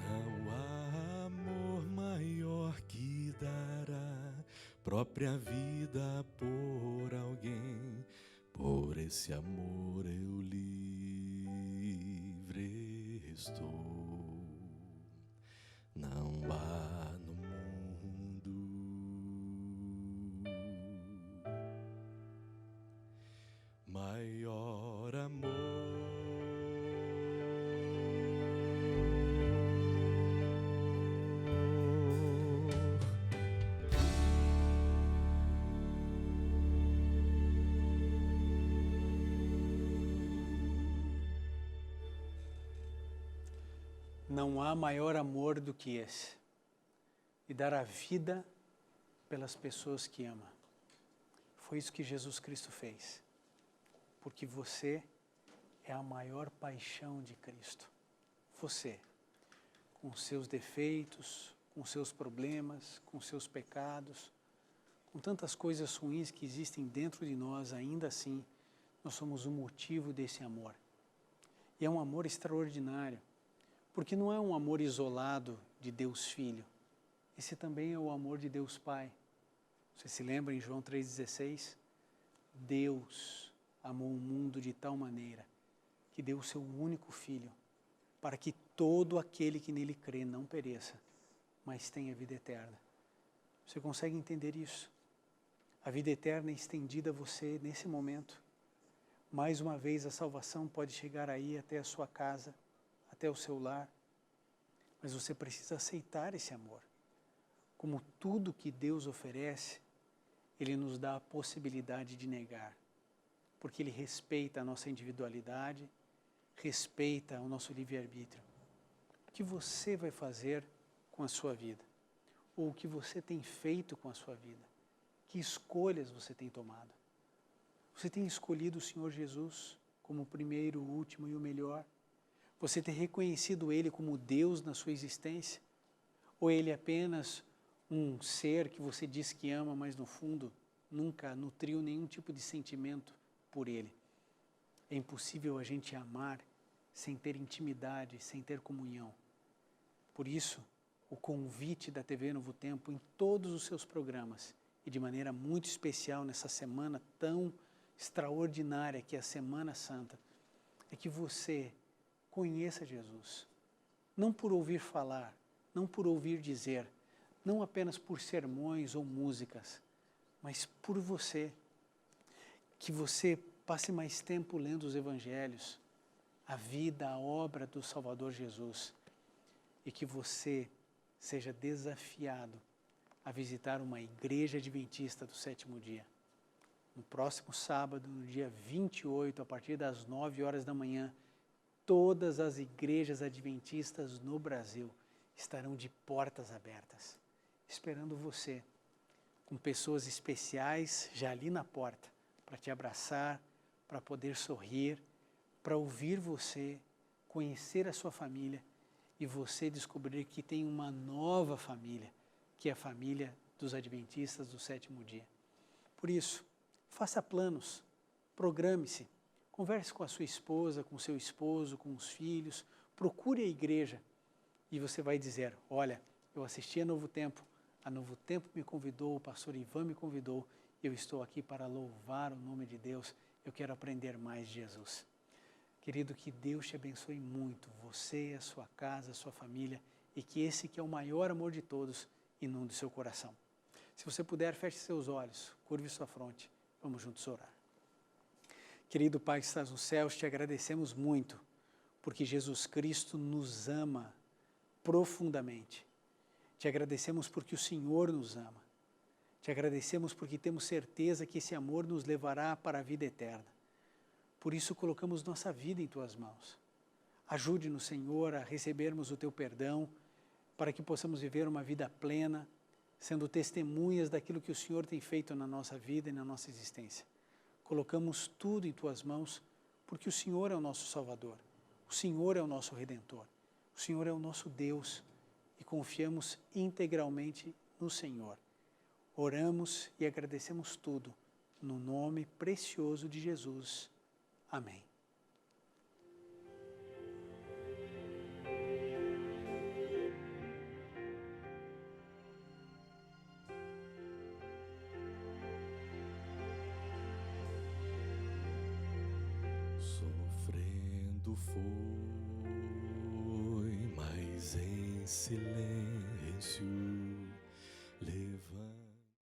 S2: Não há amor maior que dar a própria vida por alguém. Por esse amor eu livre estou. Não há no mundo maior amor.
S3: Não há maior amor do que esse, e dar a vida pelas pessoas que ama. Foi isso que Jesus Cristo fez, porque você é a maior paixão de Cristo. Você, com seus defeitos, com seus problemas, com seus pecados, com tantas coisas ruins que existem dentro de nós, ainda assim, nós somos o motivo desse amor. E é um amor extraordinário, porque não é um amor isolado de Deus Filho. Esse também é o amor de Deus Pai. Você se lembra em João 3,16? Deus amou o mundo de tal maneira que deu o seu único Filho, para que todo aquele que nele crê não pereça, mas tenha vida eterna. Você consegue entender isso? A vida eterna é estendida a você nesse momento. Mais uma vez a salvação pode chegar aí até a sua casa, até o seu lar, mas você precisa aceitar esse amor. Como tudo que Deus oferece, Ele nos dá a possibilidade de negar, porque Ele respeita a nossa individualidade, respeita o nosso livre-arbítrio. O que você vai fazer com a sua vida? Ou o que você tem feito com a sua vida? Que escolhas você tem tomado? Você tem escolhido o Senhor Jesus como o primeiro, o último e o melhor? Você tem reconhecido Ele como Deus na sua existência? Ou Ele é apenas um ser que você diz que ama, mas no fundo nunca nutriu nenhum tipo de sentimento por Ele? É impossível a gente amar sem ter intimidade, sem ter comunhão. Por isso, o convite da TV Novo Tempo em todos os seus programas, e de maneira muito especial nessa semana tão extraordinária que é a Semana Santa, é que você conheça Jesus, não por ouvir falar, não por ouvir dizer, não apenas por sermões ou músicas, mas por você. Que você passe mais tempo lendo os Evangelhos, a vida, a obra do Salvador Jesus, e que você seja desafiado a visitar uma igreja adventista do sétimo dia. No próximo sábado, no dia 28, a partir das 9 horas da manhã, todas as igrejas adventistas no Brasil estarão de portas abertas, esperando você. com pessoas especiais já ali na porta, para te abraçar, para poder sorrir, para ouvir você, conhecer a sua família e você descobrir que tem uma nova família, que é a família dos adventistas do sétimo dia. Por isso, faça planos, programe-se, converse com a sua esposa, com o seu esposo, com os filhos, procure a igreja e você vai dizer, olha, eu assisti a Novo Tempo me convidou, o pastor Ivan me convidou, eu estou aqui para louvar o nome de Deus, eu quero aprender mais de Jesus. Querido, que Deus te abençoe muito, você, a sua casa, a sua família, e que esse que é o maior amor de todos inunde seu coração. Se você puder, feche seus olhos, curve sua fronte, vamos juntos orar. Querido Pai que estás nos céus, te agradecemos muito, porque Jesus Cristo nos ama profundamente. Te agradecemos porque o Senhor nos ama. Te agradecemos porque temos certeza que esse amor nos levará para a vida eterna. Por isso colocamos nossa vida em Tuas mãos. Ajude-nos, Senhor, a recebermos o Teu perdão, para que possamos viver uma vida plena, sendo testemunhas daquilo que o Senhor tem feito na nossa vida e na nossa existência. Colocamos tudo em Tuas mãos, porque o Senhor é o nosso Salvador, o Senhor é o nosso Redentor, o Senhor é o nosso Deus e confiamos integralmente no Senhor. Oramos e agradecemos tudo, no nome precioso de Jesus. Amém.
S2: Sofrendo foi, mas em silêncio